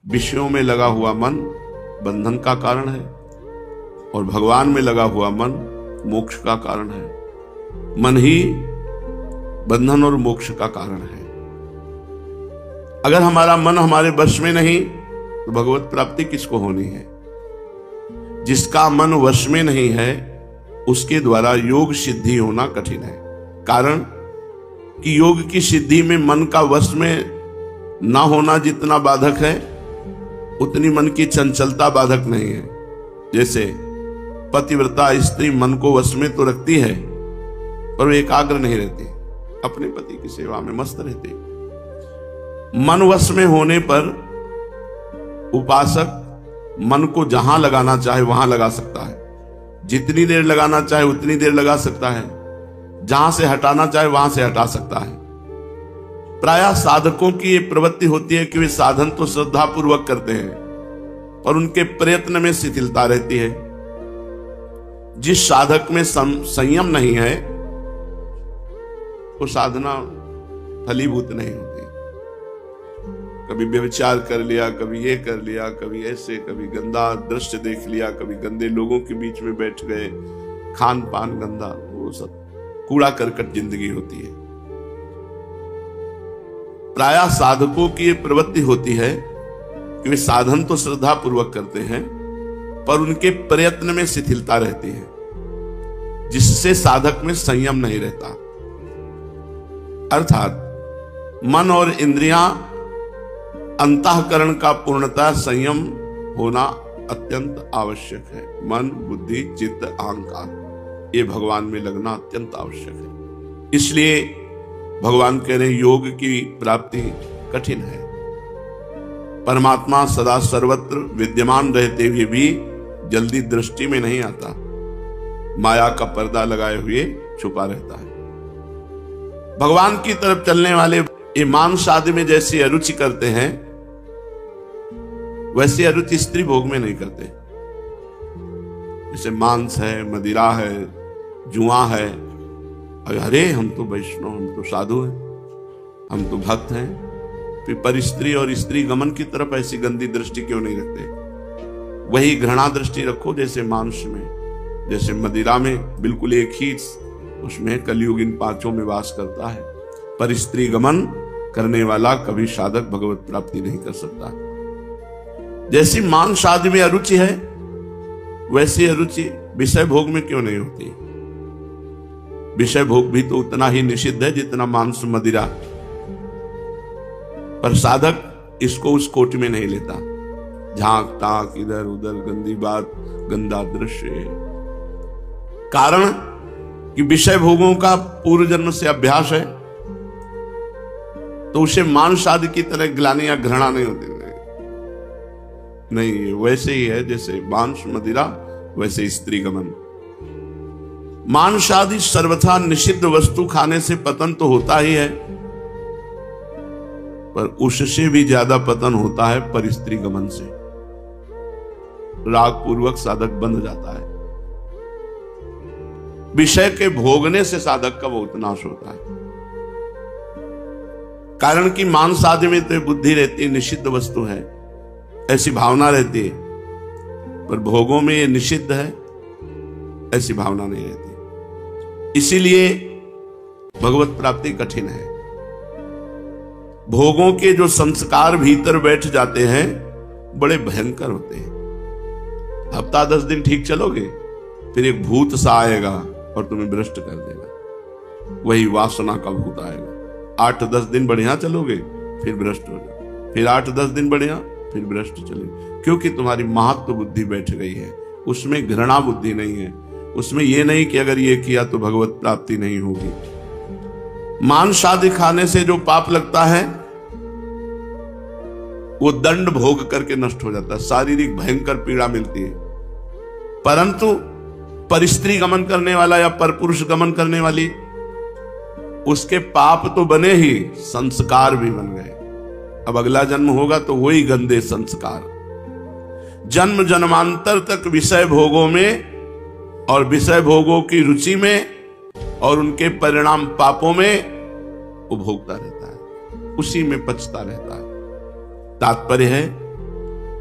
विषयों में लगा हुआ मन बंधन का कारण है और भगवान में लगा हुआ मन मोक्ष का कारण है। मन ही बंधन और मोक्ष का कारण है। अगर हमारा मन हमारे वश में नहीं तो भगवत प्राप्ति किसको होनी है? जिसका मन वश में नहीं है उसके द्वारा योग सिद्धि होना कठिन है। कारण कि योग की सिद्धि में मन का वश में ना होना जितना बाधक है उतनी मन की चंचलता बाधक नहीं है। जैसे पतिव्रता स्त्री मन को वश में तो रखती है पर वो एकाग्र नहीं रहती, अपने पति की सेवा में मस्त रहती। मन वश में होने पर उपासक मन को जहां लगाना चाहे वहां लगा सकता है, जितनी देर लगाना चाहे उतनी देर लगा सकता है, जहां से हटाना चाहे वहां से हटा सकता है। प्रायः साधकों की ये प्रवृत्ति होती है कि वे साधन तो श्रद्धा पूर्वक करते हैं और उनके प्रयत्न में शिथिलता रहती है। जिस साधक में संयम नहीं है वो साधना फलीभूत नहीं होती। कभी व्यभिचार कर लिया, कभी ये कर लिया, कभी ऐसे, कभी गंदा दृश्य देख लिया, कभी गंदे लोगों के बीच में बैठ गए, खान पान गंदा, वो सब कूड़ा करकट जिंदगी होती है। प्रायः साधकों की ये प्रवृत्ति होती है कि वे साधन तो श्रद्धा पूर्वक करते हैं पर उनके प्रयत्न में शिथिलता रहती है, जिससे साधक में संयम नहीं रहता। अर्थात मन और इंद्रियां अंतःकरण का पूर्णतः संयम होना अत्यंत आवश्यक है। मन, बुद्धि, चित्त, अहंकार ये भगवान में लगना अत्यंत आवश्यक है। इसलिए भगवान कह रहे योग की प्राप्ति कठिन है। परमात्मा सदा सर्वत्र विद्यमान रहते हुए भी जल्दी दृष्टि में नहीं आता, माया का पर्दा लगाए हुए छुपा रहता है। भगवान की तरफ चलने वाले ये मांस आदि में जैसी अरुचि करते हैं वैसी अरुचि स्त्री भोग में नहीं करते। जैसे मांस है, मदिरा है, जुआ है, अरे हम तो वैष्णव, हम तो साधु हैं, हम तो भक्त हैं, फिर पर स्त्री और स्त्री गमन की तरफ ऐसी गंदी दृष्टि क्यों नहीं रखते? वही घृणा दृष्टि रखो जैसे मांस में, जैसे मदिरा में बिल्कुल एक ही उसमें कलयुग इन पांचों में वास करता है। पर स्त्री गमन करने वाला कभी साधक भगवत प्राप्ति नहीं कर सकता। जैसी मांस आदि में अरुचि है वैसी अरुचि विषय भोग में क्यों नहीं होती? विषय भोग भी तो उतना ही निषिद्ध है जितना मांस मदिरा, पर साधक इसको उस कोटि में नहीं लेता। झांक ताक इधर उधर, गंदी बात, गंदा दृश्य। कारण कि विषय भोगों का पूर्व जन्म से अभ्यास है तो उसे मांस आदि की तरह ग्लानि या घृणा नहीं होती। नहीं, वैसे ही है जैसे मांस मदिरा वैसे स्त्री गमन। मांस आदि सर्वथा निषिद्ध वस्तु खाने से पतन तो होता ही है, पर उससे भी ज्यादा पतन होता है पर स्त्री गमन से। राग पूर्वक साधक बंध जाता है। विषय के भोगने से साधक का बहुत नाश होता है। कारण कि मांस आदि में तो बुद्धि रहती है, निषिद्ध वस्तु है, ऐसी भावना रहती है, पर भोगों में ये निषिद्ध है ऐसी भावना नहीं रहती। इसीलिए भगवत प्राप्ति कठिन है। भोगों के जो संस्कार भीतर बैठ जाते हैं बड़े भयंकर होते हैं। हफ्ता 10 दिन ठीक चलोगे, फिर एक भूत सा आएगा और तुम्हें भ्रष्ट कर देगा। वही वासना का भूत आएगा। 8-10 दिन बढ़िया चलोगे, फिर भ्रष्ट हो जाओ, फिर 8-10 दिन बढ़िया, फिर भ्रष्ट चले, क्योंकि तुम्हारी महत्व बुद्धि बैठ गई है। उसमें घृणा बुद्धि नहीं है, उसमें यह नहीं कि अगर ये किया तो भगवत प्राप्ति नहीं होगी। मांस आदि खाने से जो पाप लगता है वो दंड भोग करके नष्ट हो जाता है, शारीरिक भयंकर पीड़ा मिलती है। परंतु पर स्त्री गमन करने वाला या पर पुरुष गमन करने वाली, उसके पाप तो बने ही, संस्कार भी बन गए। अब अगला जन्म होगा तो वही गंदे संस्कार। जन्म जन्मांतर तक विषय भोगों में और विषय भोगों की रुचि में और उनके परिणाम पापों में वो भोगता रहता है, उसी में पचता रहता है। तात्पर्य है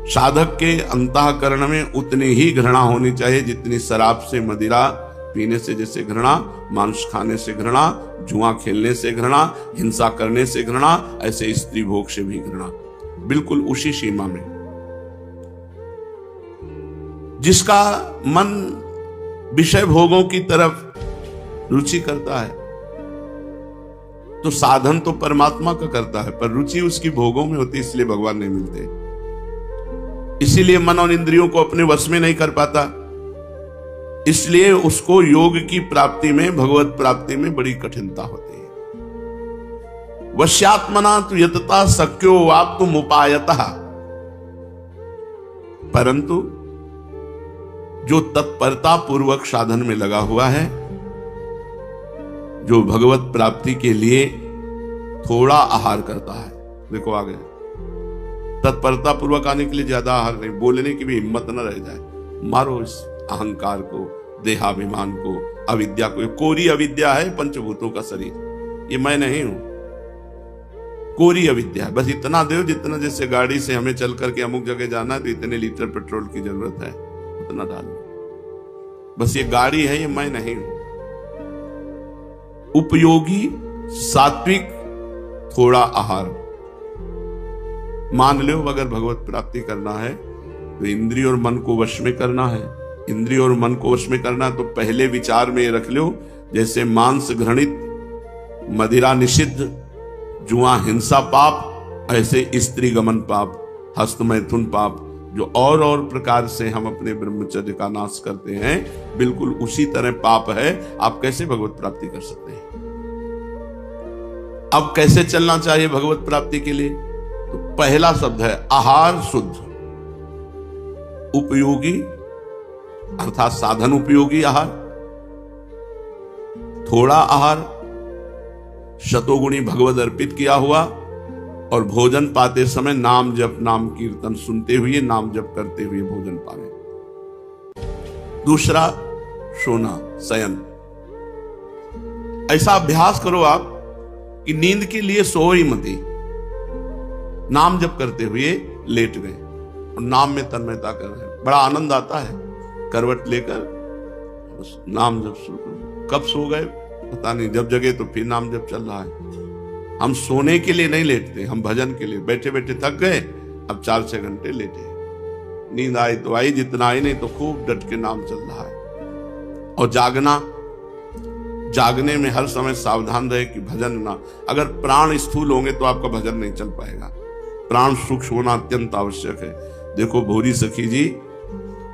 साधक के अंतःकरण में उतनी ही घृणा होनी चाहिए जितनी शराब से, मदिरा पीने से जैसे घृणा, मांस खाने से घृणा, जुआ खेलने से घृणा, हिंसा करने से घृणा, ऐसे स्त्री भोग से भी घृणा, बिल्कुल उसी सीमा में। जिसका मन विषय भोगों की तरफ रुचि करता है तो साधन तो परमात्मा का करता है, पर रुचि उसकी भोगों में होती, इसलिए भगवान नहीं मिलते। इसीलिए मन और इंद्रियों को अपने वश में नहीं कर पाता, इसलिए उसको योग की प्राप्ति में, भगवत प्राप्ति में बड़ी कठिनता होती है। वश्यात्मना तु यतता शक्यो वाप्तुम उपायतः, परंतु जो तत्परता पूर्वक साधन में लगा हुआ है, जो भगवत प्राप्ति के लिए थोड़ा आहार करता है, देखो आगे, तत्परता पूर्वक आने के लिए ज्यादा आहार नहीं, बोलने की भी हिम्मत न रह जाए, मारो इस अहंकार को, देहाभिमान को, अविद्या को। कोरी अविद्या है पंचभूतों का शरीर, ये मैं नहीं हूं, कोरी अविद्या है। बस इतना दो जितना, जैसे गाड़ी से हमें चल करके अमुक जगह जाना है तो इतने लीटर पेट्रोल की जरूरत है, उतना डाल दो, बस ये गाड़ी है, ये मैं नहीं हूं। उपयोगी सात्विक थोड़ा आहार मान लो। अगर भगवत प्राप्ति करना है तो इंद्रिय और मन को वश में करना है। इंद्रिय और मन को वश में करना तो पहले विचार में रख लो, जैसे मांस घृणित, मदिरा निषिद्ध, जुआ हिंसा पाप, ऐसे स्त्री गमन पाप, हस्त मैथुन पाप, जो और प्रकार से हम अपने ब्रह्मचर्य का नाश करते हैं, बिल्कुल उसी तरह पाप है। आप कैसे भगवत प्राप्ति कर सकते हैं? अब कैसे चलना चाहिए भगवत प्राप्ति के लिए? तो पहला शब्द है आहार शुद्ध, उपयोगी अर्थात साधन उपयोगी आहार, थोड़ा आहार, शतोगुणी भगवद अर्पित किया हुआ, और भोजन पाते समय नाम जप, नाम कीर्तन सुनते हुए, नाम जप करते हुए भोजन पावे। दूसरा सोना, शयन। ऐसा अभ्यास करो आप कि नींद के लिए सो ही मती, नाम जप करते हुए लेट गए और नाम में तन्मयता कर रहे हैं, बड़ा आनंद आता है। करवट लेकर बस नाम जप शुरू, कब सो गए पता नहीं, जब जगे तो फिर नाम जप चल रहा है। हम सोने के लिए नहीं लेटते, हम भजन के लिए। बैठे बैठे थक गए, अब 4-6 घंटे लेटे, नींद आई तो आई, जितना आई नहीं तो खूब डट के नाम चल रहा है। और जागना, जागने में हर समय सावधान रहे कि भजन ना, अगर प्राण स्थूल होंगे तो आपका भजन नहीं चल पाएगा। प्राण सूक्ष्म होना अत्यंत आवश्यक है। देखो भोरी सखी जी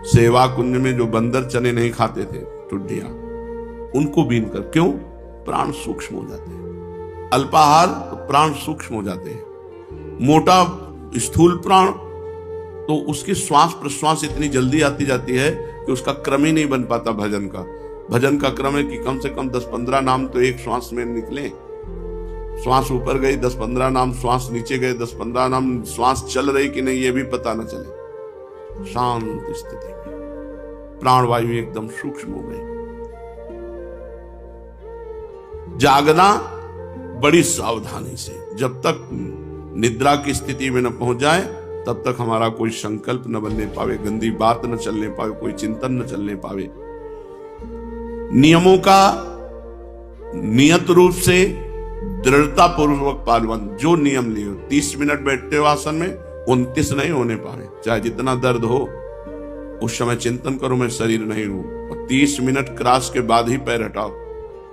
सेवा कुंज में जो बंदर चने नहीं खाते थे, टुड्डियां, उनको बीन कर, क्यों? प्राण सूक्ष्म हो जाते हैं। अल्पाहार तो प्राण सूक्ष्म हो जाते हैं। मोटा स्थूल प्राण तो उसकी श्वास प्रश्वास इतनी जल्दी आती जाती है कि उसका क्रम ही नहीं बन पाता भजन का। भजन का क्रम है कि कम से कम 10-15 नाम तो एक श्वास में निकले। श्वास ऊपर गई, 10-15 नाम, श्वास नीचे गए, 10-15 नाम, श्वास चल रही कि नहीं ये भी पता न चले। शांत स्थिति में प्राणवायु एकदम सूक्ष्म हो गई। जागना बड़ी सावधानी से, जब तक निद्रा की स्थिति में न पहुंच जाए तब तक हमारा कोई संकल्प न बनने पावे, गंदी बात न चलने पावे, कोई चिंतन न चलने पावे। नियमों का नियत रूप से दृढ़ता पूर्वक पालन। जो नियम लिए, 30 मिनट बैठते हो आसन में, 29 नहीं होने पाए, चाहे जितना दर्द हो उस समय चिंतन करो मैं शरीर नहीं हूं, और 30 मिनट क्रॉस के बाद ही पैर हटाओ।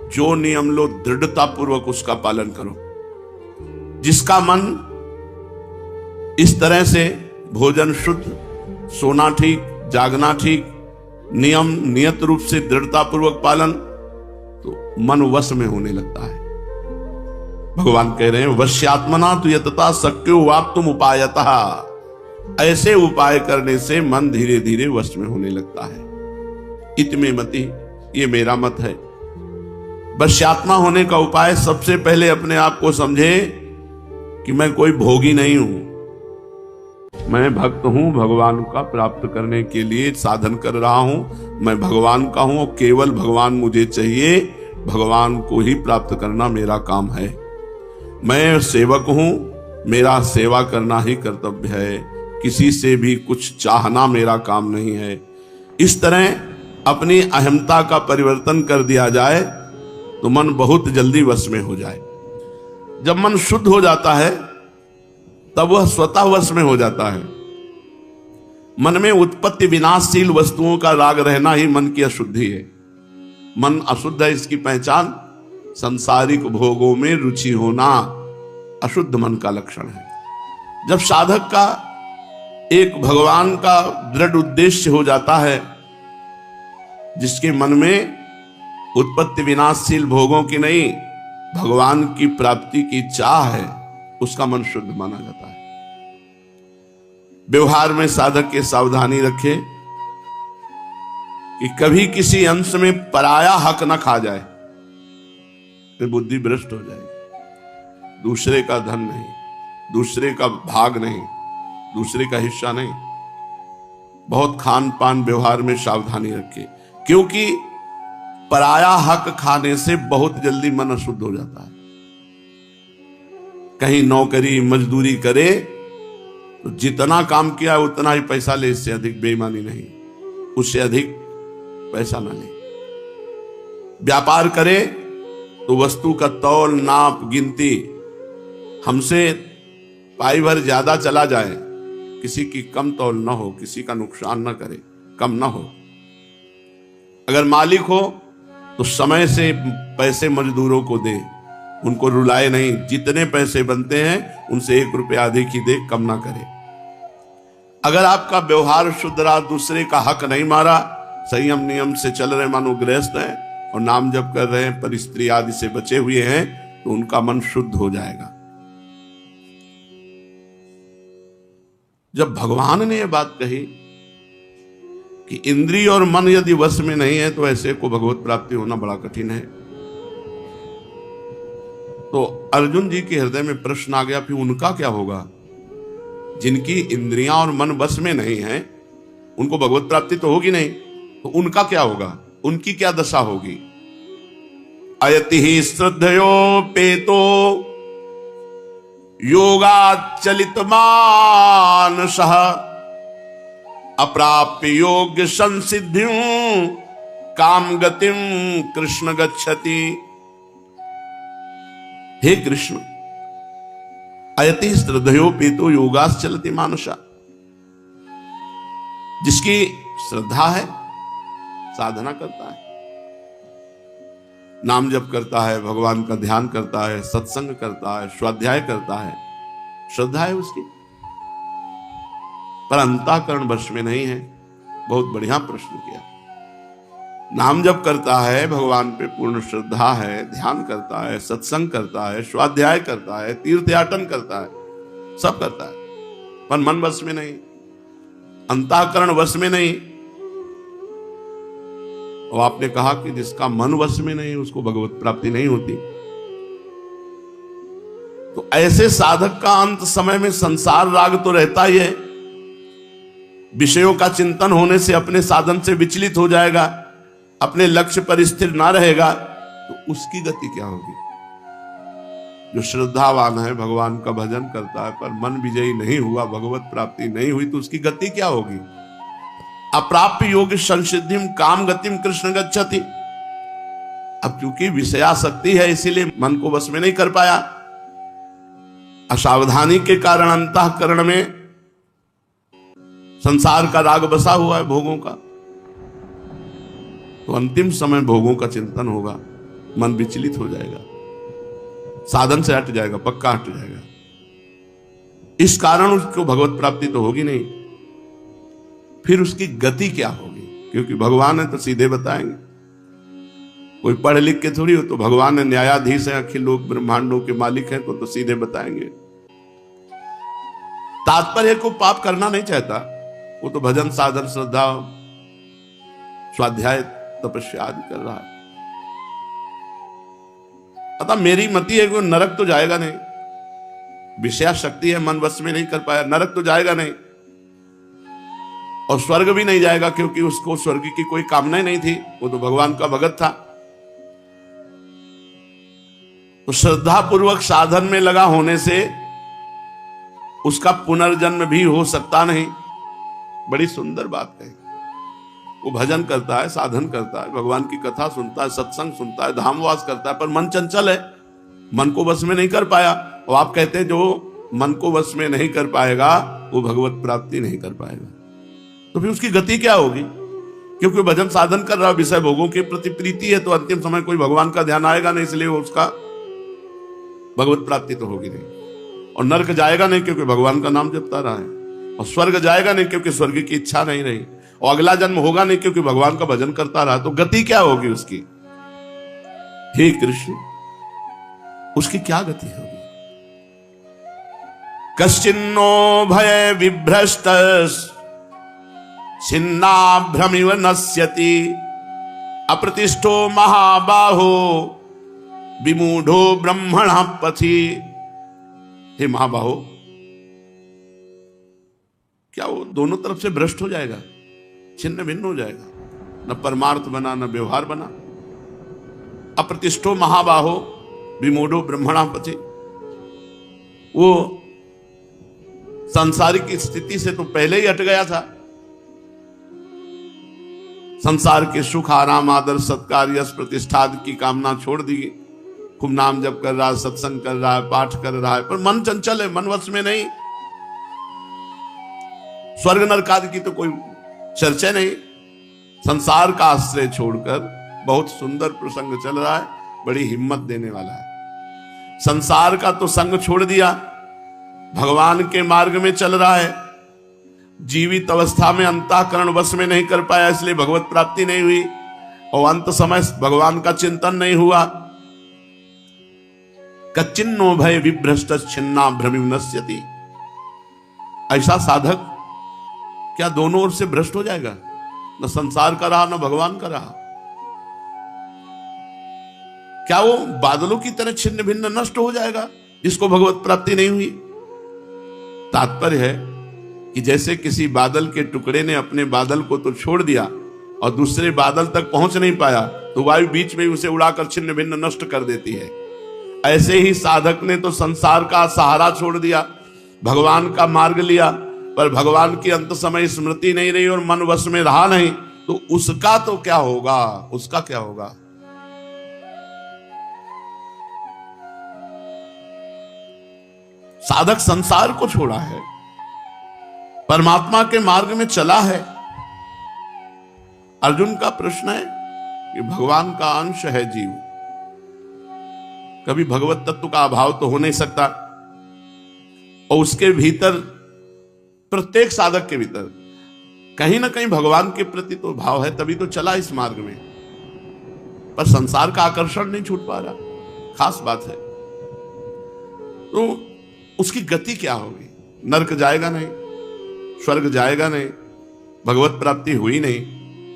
जो नियम लो दृढ़ता पूर्वक उसका पालन करो। जिसका मन इस तरह से, भोजन शुद्ध, सोना ठीक, जागना ठीक, नियम नियत रूप से दृढ़ता पूर्वक पालन, तो मन वश में होने लगता है। भगवान कह रहे हैं वश्यात्मना तु यतता शक्यो वाप्तुम उपायतः। ऐसे उपाय करने से मन धीरे धीरे वश में होने लगता है। इतमे मति, ये मेरा मत है। वश्यात्मा होने का उपाय सबसे पहले अपने आप को समझे कि मैं कोई भोगी नहीं हूं, मैं भक्त हूं, भगवान का प्राप्त करने के लिए साधन कर रहा हूं, मैं भगवान का हूं और केवल भगवान मुझे चाहिए, भगवान को ही प्राप्त करना मेरा काम है। मैं सेवक हूं, मेरा सेवा करना ही कर्तव्य है, किसी से भी कुछ चाहना मेरा काम नहीं है। इस तरह अपनी अहमता का परिवर्तन कर दिया जाए तो मन बहुत जल्दी वश में हो जाए। जब मन शुद्ध हो जाता है तब वह स्वतः वश में हो जाता है। मन में उत्पत्ति विनाशशील वस्तुओं का राग रहना ही मन की अशुद्धि है। मन अशुद्ध है, इसकी पहचान सांसारिक भोगों में रुचि होना अशुद्ध मन का लक्षण है। जब साधक का एक भगवान का दृढ़ उद्देश्य हो जाता है, जिसके मन में उत्पत्ति विनाशशील भोगों की नहीं, भगवान की प्राप्ति की चाह है, उसका मन शुद्ध माना जाता है। व्यवहार में साधक के सावधानी रखे कि कभी किसी अंश में पराया हक न खा जाए, फिर बुद्धि भ्रष्ट हो जाएगी। दूसरे का धन नहीं, दूसरे का भाग नहीं, दूसरे का हिस्सा नहीं। बहुत खान पान व्यवहार में सावधानी रखे, क्योंकि पराया हक खाने से बहुत जल्दी मन अशुद्ध हो जाता है। कहीं नौकरी मजदूरी करे तो जितना काम किया उतना ही पैसा ले, इससे अधिक बेईमानी नहीं, उससे अधिक पैसा ना ले। व्यापार करे तो वस्तु का तौल नाप गिनती, हमसे पाई भर ज्यादा चला जाए, किसी की कम तौल ना हो, किसी का नुकसान ना करे, कम ना हो। अगर मालिक हो तो समय से पैसे मजदूरों को दे, उनको रुलाए नहीं। जितने पैसे बनते हैं उनसे 1 रुपया अधिक ही दे, कम ना करे। अगर आपका व्यवहार शुद्ध रहा, दूसरे का हक नहीं मारा, संयम नियम से चल रहे, मानो गृहस्थ हैं और नाम जप कर रहे हैं, पर स्त्री आदि से बचे हुए हैं, तो उनका मन शुद्ध हो जाएगा। जब भगवान ने यह बात कही कि इंद्रिय और मन यदि वश में नहीं है तो ऐसे को भगवत प्राप्ति होना बड़ा कठिन है, तो अर्जुन जी के हृदय में प्रश्न आ गया, फिर उनका क्या होगा? जिनकी इंद्रियां और मन वश में नहीं है, उनको भगवत प्राप्ति तो होगी नहीं, तो उनका क्या होगा? उनकी क्या दशा होगी? अयति ही श्रद्धयोपेतो योगाचलित मानसः अप्राप्य योग्य संसिद्धिं काम गतिम कृष्ण गच्छति। हे कृष्ण, अयति श्रद्धयोपेतो योगाश्चलति मानसा, जिसकी श्रद्धा है, साधना करता है, नाम जप करता है, भगवान का ध्यान करता है, सत्संग करता है, स्वाध्याय करता है, श्रद्धा है उसकी, पर अंतःकरण वश में नहीं है। बहुत बढ़िया प्रश्न किया। नाम जप करता है, भगवान पे पूर्ण श्रद्धा है, ध्यान करता है, सत्संग करता है, स्वाध्याय करता है, तीर्थयाटन करता है, सब करता है, पर मन वश में नहीं, अंतःकरण वश में नहीं। और आपने कहा कि जिसका मन वश में नहीं उसको भगवत प्राप्ति नहीं होती। तो ऐसे साधक का अंत समय में संसार राग तो रहता ही है, विषयों का चिंतन होने से अपने साधन से विचलित हो जाएगा, अपने लक्ष्य पर स्थिर ना रहेगा, तो उसकी गति क्या होगी? जो श्रद्धावान है, भगवान का भजन करता है, पर मन विजयी नहीं हुआ, भगवत प्राप्ति नहीं हुई, तो उसकी गति क्या होगी? अप्राप्य योग संसिद्धिम काम गतिम कृष्ण गच्छति। अब चूंकि विषयासक्ति है, इसीलिए मन को वश में नहीं कर पाया, असावधानी के कारण अंतःकरण में संसार का राग बसा हुआ है, भोगों का, तो अंतिम समय भोगों का चिंतन होगा, मन विचलित हो जाएगा, साधन से हट जाएगा, पक्का हट जाएगा। इस कारण उसको भगवत प्राप्ति तो होगी नहीं। फिर उसकी गति क्या होगी? क्योंकि भगवान है तो सीधे बताएंगे, कोई पढ़ लिख के थोड़ी हो, तो भगवान है, न्यायाधीश है, अखिल लोक ब्रह्मांडों के मालिक हैं, तो सीधे बताएंगे। तात्पर्य को पाप करना नहीं चाहता, वो तो भजन साधन श्रद्धा स्वाध्याय तपस्या आदि कर रहा है। अतः मेरी मति है कि नरक तो जाएगा नहीं, विषया शक्ति है, मन वश में नहीं कर पाया, नरक तो जाएगा नहीं, और स्वर्ग भी नहीं जाएगा, क्योंकि उसको स्वर्ग की कोई कामना ही नहीं थी, वो तो भगवान का भगत था। तो श्रद्धा पूर्वक साधन में लगा होने से उसका पुनर्जन्म भी हो सकता नहीं। बड़ी सुंदर बात है। वो भजन करता है, साधन करता है, भगवान की कथा सुनता है, सत्संग सुनता है, धामवास करता है, पर मन चंचल है, मन को वश में नहीं कर पाया। और आप कहते हैं जो मन को वश में नहीं कर पाएगा वो भगवत प्राप्ति नहीं कर पाएगा, तो फिर उसकी गति क्या होगी? क्योंकि भजन साधन कर रहा है, विषय भोगों के प्रति प्रीति है, तो अंतिम समय कोई भगवान का ध्यान आएगा नहीं, इसलिए वो उसका भगवत प्राप्ति तो होगी नहीं। और नरक जाएगा नहीं क्योंकि भगवान का नाम जपता रहा है, और स्वर्ग जाएगा नहीं क्योंकि स्वर्ग की इच्छा नहीं रही, और अगला जन्म होगा नहीं क्योंकि भगवान का भजन करता रहा। तो गति क्या होगी उसकी? हे कृष्ण, उसकी क्या गति होगी? कश्चिन्नो भय विभ्रष्ट छिन्नाभ्रमिव नश्यति अप्रतिष्ठो महाबाहो विमूढ़ो ब्रह्मण पथि। हे महाबाहो, क्या वो दोनों तरफ से भ्रष्ट हो जाएगा, छिन्न भिन्न हो जाएगा? न परमार्थ बना न व्यवहार बना। अप्रतिष्ठो महाबाहो विमूढ़ो ब्रह्मणा पथि। वो सांसारिक स्थिति से तो पहले ही हट गया था। संसार के सुख, आराम, आदर, सत्कार, यश, प्रतिष्ठा की कामना छोड़ दी। खूब नाम जप कर रहा है, सत्संग कर रहा है, पाठ कर रहा है, पर मन चंचल है, मन वश में नहीं। स्वर्ग नरक आदि की तो कोई चर्चा नहीं। संसार का आश्रय छोड़कर बहुत सुंदर प्रसंग चल रहा है, बड़ी हिम्मत देने वाला है। संसार का तो संग छोड़ दिया, भगवान के मार्ग में चल रहा है। जीवित अवस्था में अंतःकरण वश में नहीं कर पाया, इसलिए भगवत प्राप्ति नहीं हुई, और अंत समय भगवान का चिंतन नहीं हुआ। कच्चिन्नो भय विभ्रष्ट छिन्ना भ्रमिव नश्यति। ऐसा साधक क्या दोनों ओर से भ्रष्ट हो जाएगा? न संसार का रहा न भगवान का रहा। क्या वो बादलों की तरह छिन्न भिन्न नष्ट हो जाएगा जिसको भगवत प्राप्ति नहीं हुई? तात्पर्य है कि जैसे किसी बादल के टुकड़े ने अपने बादल को तो छोड़ दिया और दूसरे बादल तक पहुंच नहीं पाया, तो वायु बीच में उसे उड़ाकर छिन्न भिन्न नष्ट कर देती है। ऐसे ही साधक ने तो संसार का सहारा छोड़ दिया, भगवान का मार्ग लिया, पर भगवान की अंत समय स्मृति नहीं रही और मन वश में रहा नहीं, तो उसका तो क्या होगा? उसका क्या होगा? साधक संसार को छोड़ा है, परमात्मा के मार्ग में चला है। अर्जुन का प्रश्न है कि भगवान का अंश है जीव, कभी भगवत तत्व का अभाव तो हो नहीं सकता, और उसके भीतर प्रत्येक साधक के भीतर कहीं ना कहीं भगवान के प्रति तो भाव है, तभी तो चला इस मार्ग में। पर संसार का आकर्षण नहीं छूट पा रहा, खास बात है। तो उसकी गति क्या होगी? नरक जाएगा नहीं, स्वर्ग जाएगा नहीं, भगवत प्राप्ति हुई नहीं,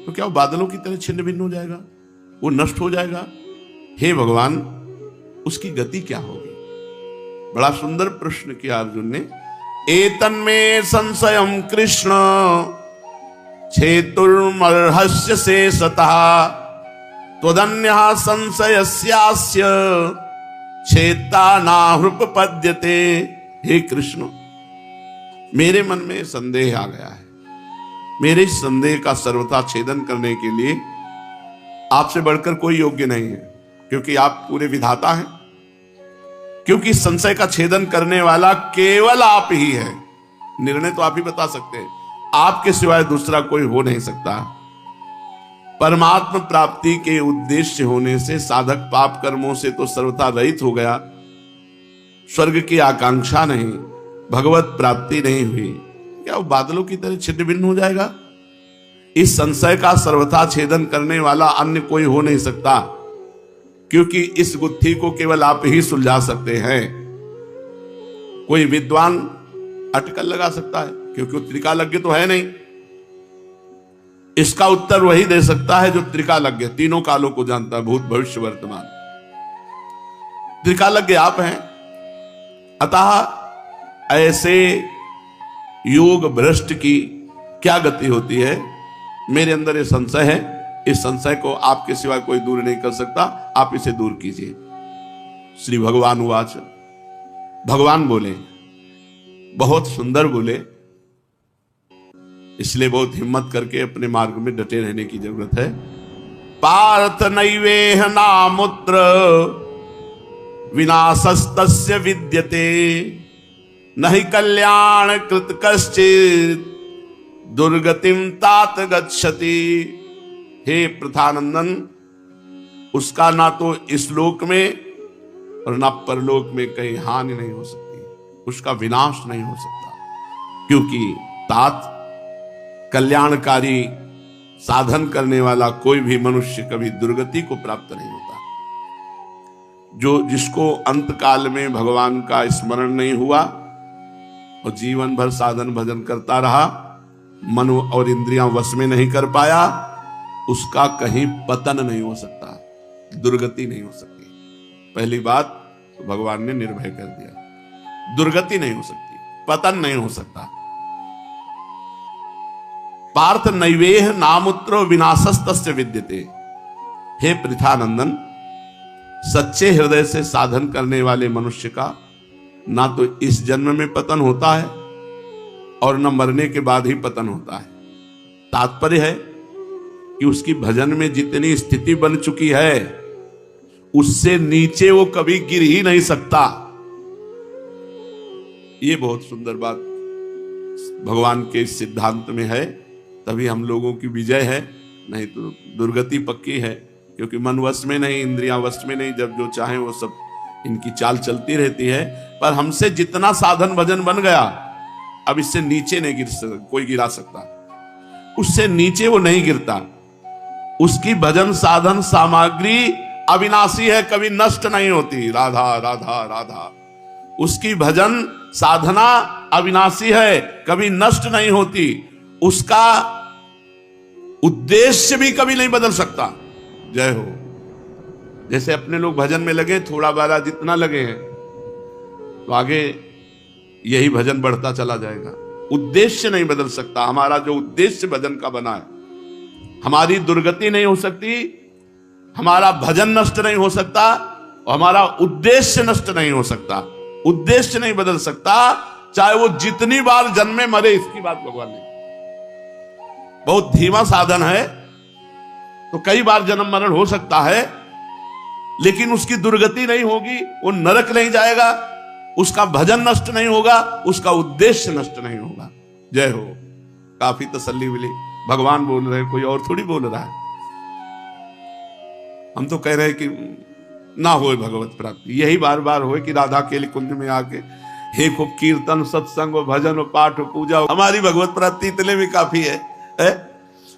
तो क्या वो बादलों की तरह छिन्न भिन्न हो जाएगा? वो नष्ट हो जाएगा? हे भगवान, उसकी गति क्या होगी? बड़ा सुंदर प्रश्न किया अर्जुन ने। एतन्मे संशयं कृष्ण छेतुर्मर्हस्य शेषतः त्वदन्यः संशयस्यास्य छेता नाहृपपद्यते। हे कृष्ण, मेरे मन में संदेह आ गया है, मेरे इस संदेह का सर्वथा छेदन करने के लिए आपसे बढ़कर कोई योग्य नहीं है, क्योंकि आप पूरे विधाता हैं। क्योंकि संशय का छेदन करने वाला केवल आप ही है। निर्णय तो आप ही बता सकते हैं, आपके सिवाय दूसरा कोई हो नहीं सकता। परमात्म प्राप्ति के उद्देश्य होने से साधक पाप कर्मों से तो सर्वथा रहित हो गया, स्वर्ग की आकांक्षा नहीं, भगवत प्राप्ति नहीं हुई, क्या वो बादलों की तरह छिन्न भिन्न हो जाएगा? इस संशय का सर्वथा छेदन करने वाला अन्य कोई हो नहीं सकता, क्योंकि इस गुत्थी को केवल आप ही सुलझा सकते हैं। कोई विद्वान अटकल लगा सकता है, क्योंकि वो त्रिकालज्ञ तो है नहीं। इसका उत्तर वही दे सकता है जो त्रिकालज्ञ, तीनों कालों को जानता है, भूत भविष्य वर्तमान। त्रिकालज्ञ आप हैं। अतः ऐसे योग भ्रष्ट की क्या गति होती है? मेरे अंदर ये संशय है, इस संशय को आपके सिवाय कोई दूर नहीं कर सकता, आप इसे दूर कीजिए। श्री भगवान उवाच। भगवान बोले, बहुत सुंदर बोले, इसलिए बहुत हिम्मत करके अपने मार्ग में डटे रहने की जरूरत है। पार्थ नैवेह नामुत्र विनाशस्तस्य विद्यते, नहि कल्याण कृत कश्चित् दुर्गतिम तात गच्छति। हे पृथानंदन, उसका ना तो इस लोक में और ना परलोक में कहीं हानि नहीं हो सकती, उसका विनाश नहीं हो सकता, क्योंकि तात कल्याणकारी साधन करने वाला कोई भी मनुष्य कभी दुर्गति को प्राप्त नहीं होता। जो जिसको अंत काल में भगवान का स्मरण नहीं हुआ और जीवन भर साधन भजन करता रहा, मन और इंद्रियां वश में नहीं कर पाया, उसका कहीं पतन नहीं हो सकता, दुर्गति नहीं हो सकती। पहली बात तो भगवान ने निर्भय कर दिया, दुर्गति नहीं हो सकती, पतन नहीं हो सकता। पार्थ नैवेह नामुत्र विनाशस्तस्य विद्यते। हे पृथानंदन, सच्चे हृदय से साधन करने वाले मनुष्य का ना तो इस जन्म में पतन होता है और न मरने के बाद ही पतन होता है। तात्पर्य है कि उसकी भजन में जितनी स्थिति बन चुकी है, उससे नीचे वो कभी गिर ही नहीं सकता। ये बहुत सुंदर बात भगवान के सिद्धांत में है, तभी हम लोगों की विजय है, नहीं तो दुर्गति पक्की है। क्योंकि मन वश में नहीं, इंद्रियां वश में नहीं, जब जो चाहे वो सब इनकी चाल चलती रहती है। पर हमसे जितना साधन भजन बन गया, अब इससे नीचे नहीं कोई गिरा सकता, उससे नीचे वो नहीं गिरता। उसकी भजन साधन सामग्री अविनाशी है, कभी नष्ट नहीं होती। राधा राधा राधा। उसकी भजन साधना अविनाशी है, कभी नष्ट नहीं होती। उसका उद्देश्य भी कभी नहीं बदल सकता। जय हो। जैसे अपने लोग भजन में लगे, थोड़ा बारा जितना लगे हैं, तो आगे यही भजन बढ़ता चला जाएगा। उद्देश्य नहीं बदल सकता। हमारा जो उद्देश्य भजन का बना है, हमारी दुर्गति नहीं हो सकती, हमारा भजन नष्ट नहीं हो सकता, और हमारा उद्देश्य नष्ट नहीं हो सकता। उद्देश्य नहीं बदल सकता, चाहे वो जितनी बार जन्मे मरे। इसकी बात भगवान ने, बहुत धीमा साधन है तो कई बार जन्म मरण हो सकता है, लेकिन उसकी दुर्गति नहीं होगी, वो नरक नहीं जाएगा, उसका भजन नष्ट नहीं होगा, उसका उद्देश्य नष्ट नहीं होगा। जय हो। काफी तसल्ली मिली। भगवान बोल रहे हैं, कोई और थोड़ी बोल रहा है। हम तो कह रहे हैं कि ना होए भगवत प्राप्ति, यही बार बार होए कि राधा के कुंज में आके हे खूब कीर्तन सत्संग भजन पाठ पूजा, हमारी भगवत प्राप्ति इतने में काफी है?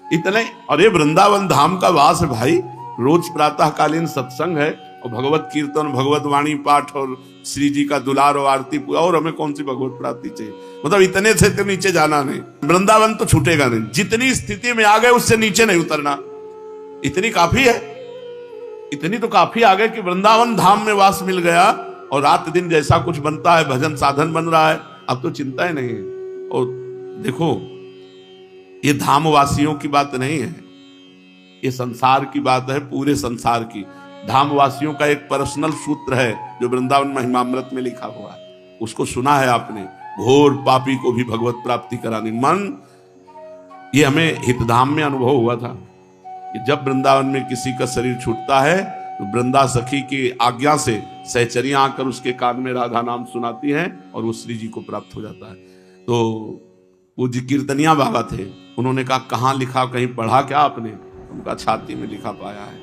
इतने। अरे वृंदावन धाम का वास है भाई, रोज प्रातः कालीन सत्संग है और भगवत कीर्तन, भगवत वाणी पाठ और श्री जी का दुलार और आरती पूरा, और हमें कौन सी भगवत प्राप्ति चाहिए? मतलब इतने से तो नीचे जाना नहीं, वृंदावन तो छूटेगा नहीं। जितनी स्थिति में आ गए उससे नीचे नहीं उतरना, इतनी काफी है। इतनी तो काफी आ गए कि वृंदावन धाम में वास मिल गया और रात दिन जैसा कुछ बनता है, भजन साधन बन रहा है, अब तो चिंता ही नहीं है। और देखो, ये धामवासियों की बात नहीं है, ये संसार की बात है, पूरे संसार की। धामवासियों का एक पर्सनल सूत्र है जो वृंदावन महिमामृत में लिखा हुआ है, उसको सुना है आपने। घोर पापी को भी भगवत प्राप्ति करानी मन। ये हमें हितधाम में अनुभव हुआ था कि जब वृंदावन में किसी का शरीर छूटता है तो वृंदा सखी की आज्ञा से सहचरियां आकर उसके कान में राधा नाम सुनाती हैं और वो श्री जी को प्राप्त हो जाता है। तो वो जी कीर्तनिया बाबा थे, उन्होंने कहा कहाँ लिखा, कहीं पढ़ा क्या आपने? उनका छाती में लिखा पाया है।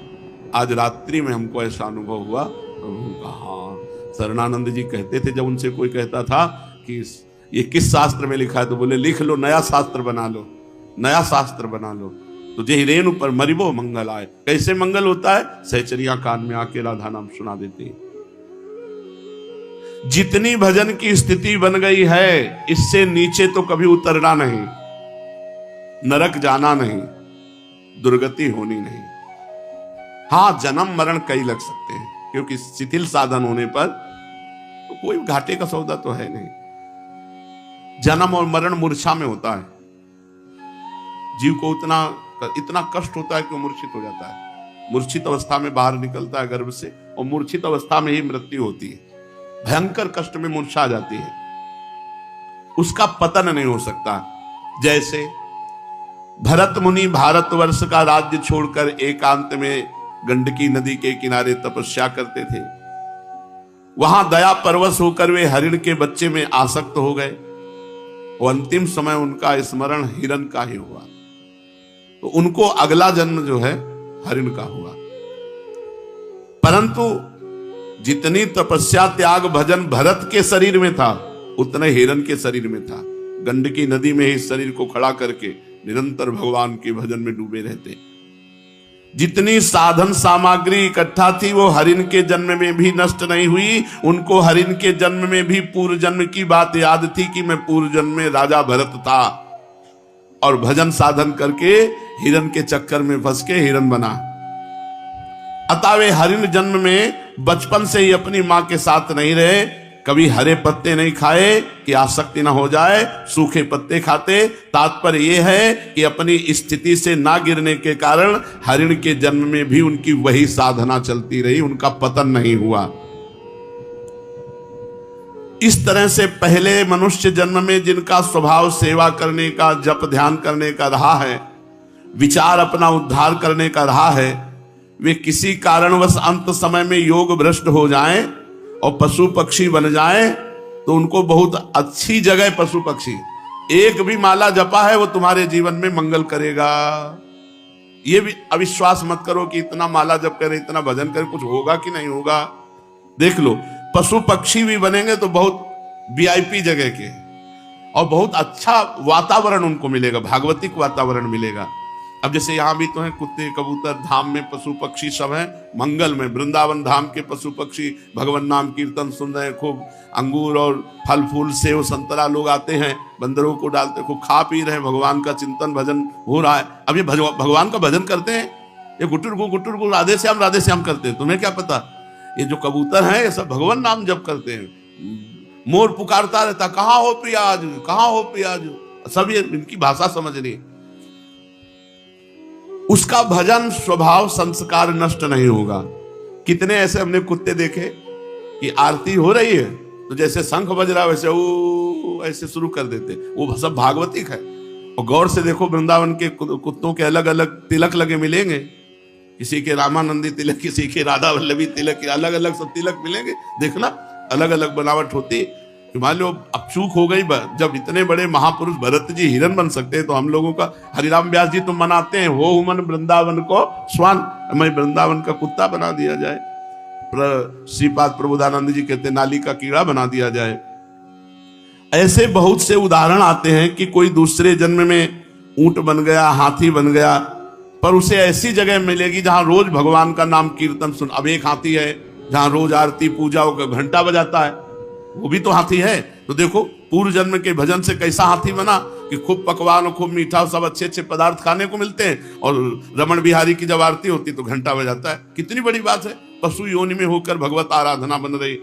आज रात्रि में हमको ऐसा अनुभव हुआ। तो उनका हाँ, शरणानंद जी कहते थे, जब उनसे कोई कहता था कि ये किस शास्त्र में लिखा है, तो बोले लिख लो, नया शास्त्र बना लो, नया शास्त्र बना लो। तो जे रेणु पर मरिबो मंगल आए। कैसे मंगल होता है? सहचरिया कान में आके राधा नाम सुना देते हैं। जितनी भजन की स्थिति बन गई है, इससे नीचे तो कभी उतरना नहीं, नरक जाना नहीं, दुर्गति होनी नहीं। हाँ, जन्म मरण कई लग सकते हैं, क्योंकि शिथिल साधन होने पर तो कोई घाटे का सौदा तो है नहीं। जन्म और मरण मूर्छा में होता है। जीव को इतना कष्ट होता है कि वो मूर्छित हो जाता है। मूर्छित अवस्था में बाहर निकलता है गर्भ से, और मूर्छित अवस्था में ही मृत्यु होती है। भयंकर कष्ट में मूर्छा आ जाती है। उसका पतन नहीं हो सकता। जैसे भरत मुनि भारतवर्ष का राज्य छोड़कर एकांत में गंडकी नदी के किनारे तपस्या करते थे। वहां दया परवश होकर वे हरिण के बच्चे में आसक्त हो गए और अंतिम समय उनका स्मरण हिरण का ही हुआ, तो उनको अगला जन्म जो है हरिण का हुआ। परंतु जितनी तपस्या त्याग भजन भरत के शरीर में था उतने हिरण के शरीर में था। गंडकी नदी में ही शरीर को खड़ा करके निरंतर भगवान के भजन में डूबे रहते। जितनी साधन सामग्री इकट्ठा थी वो हरिण के जन्म में भी नष्ट नहीं हुई। उनको हरिण के जन्म में भी पूर्व जन्म की बात याद थी कि मैं पूर्व जन्म में राजा भरत था और भजन साधन करके हिरण के चक्कर में फंस के हिरण बना। अतः वे हरिण जन्म में बचपन से ही अपनी मां के साथ नहीं रहे, कभी हरे पत्ते नहीं खाए कि आसक्ति ना हो जाए, सूखे पत्ते खाते। तात्पर्य यह है कि अपनी स्थिति से ना गिरने के कारण हरिण के जन्म में भी उनकी वही साधना चलती रही, उनका पतन नहीं हुआ। इस तरह से पहले मनुष्य जन्म में जिनका स्वभाव सेवा करने का, जप ध्यान करने का रहा है, विचार अपना उद्धार करने का रहा है, वे किसी कारणवश अंत समय में योग भ्रष्ट हो जाएं और पशु पक्षी बन जाएं तो उनको बहुत अच्छी जगह पशु पक्षी, एक भी माला जपा है वो तुम्हारे जीवन में मंगल करेगा। ये भी अविश्वास मत करो कि इतना माला जप करे, इतना भजन करे, कुछ होगा कि नहीं होगा। देख लो, पशु पक्षी भी बनेंगे तो बहुत वीआईपी जगह के और बहुत अच्छा वातावरण उनको मिलेगा, भागवतिक वातावरण मिलेगा। अब जैसे यहां भी तो है कुत्ते कबूतर, धाम में पशु पक्षी सब हैं मंगल में। वृंदावन धाम के पशु पक्षी भगवान नाम कीर्तन सुन रहे हैं, खूब अंगूर और फल फूल सेव संतरा लोग आते हैं, बंदरों को डालते, खूब खा पी रहे हैं, भगवान का चिंतन भजन हो रहा है। अब ये भगवान का भजन करते हैं, ये गुटुर गु राधे श्याम करते हैं। तुम्हें क्या पता, ये जो कबूतर हैं ये सब भगवान नाम जप करते हैं। मोर पुकारता रहता, कहाँ हो पियाज, कहाँ हो पियाज, सब ये इनकी भाषा समझनी। उसका भजन स्वभाव संस्कार नष्ट नहीं होगा। कितने ऐसे हमने कुत्ते देखे कि आरती हो रही है तो जैसे शंख बज रहा है वैसे वो ऐसे शुरू कर देते, वो सब भागवतिक है। और गौर से देखो, वृंदावन के कुत्तों के अलग अलग तिलक लगे मिलेंगे, किसी के रामानंदी तिलक, किसी के राधा वल्लभी तिलक, अलग अलग सब तिलक मिलेंगे। देखना अलग अलग बनावट होती। मान लो अब चूक हो गई, जब इतने बड़े महापुरुष भरत जी हिरण बन सकते हैं तो हम लोगों का हरिराम व्यास जी तो मनाते हैं, हो मन वृंदावन को स्वान, हमें वृंदावन का कुत्ता बना दिया जाए। श्रीपाद प्रबोधानंद जी कहते नाली का कीड़ा बना दिया जाए। ऐसे बहुत से उदाहरण आते हैं कि कोई दूसरे जन्म में ऊंट बन गया, हाथी बन गया, पर उसे ऐसी जगह मिलेगी जहां रोज भगवान का नाम कीर्तन सुन। अब एक हाथी है जहां रोज आरती पूजा का घंटा बजाता है, वो भी तो हाथी है। तो देखो पूर्व जन्म के भजन से कैसा हाथी बना कि खूब पकवान और खूब मीठा, सब अच्छे अच्छे पदार्थ खाने को मिलते हैं, और रमण बिहारी की जब आरती होती तो घंटा बजाता है। कितनी बड़ी बात है, पशु योनि में होकर भगवत आराधना बन रही।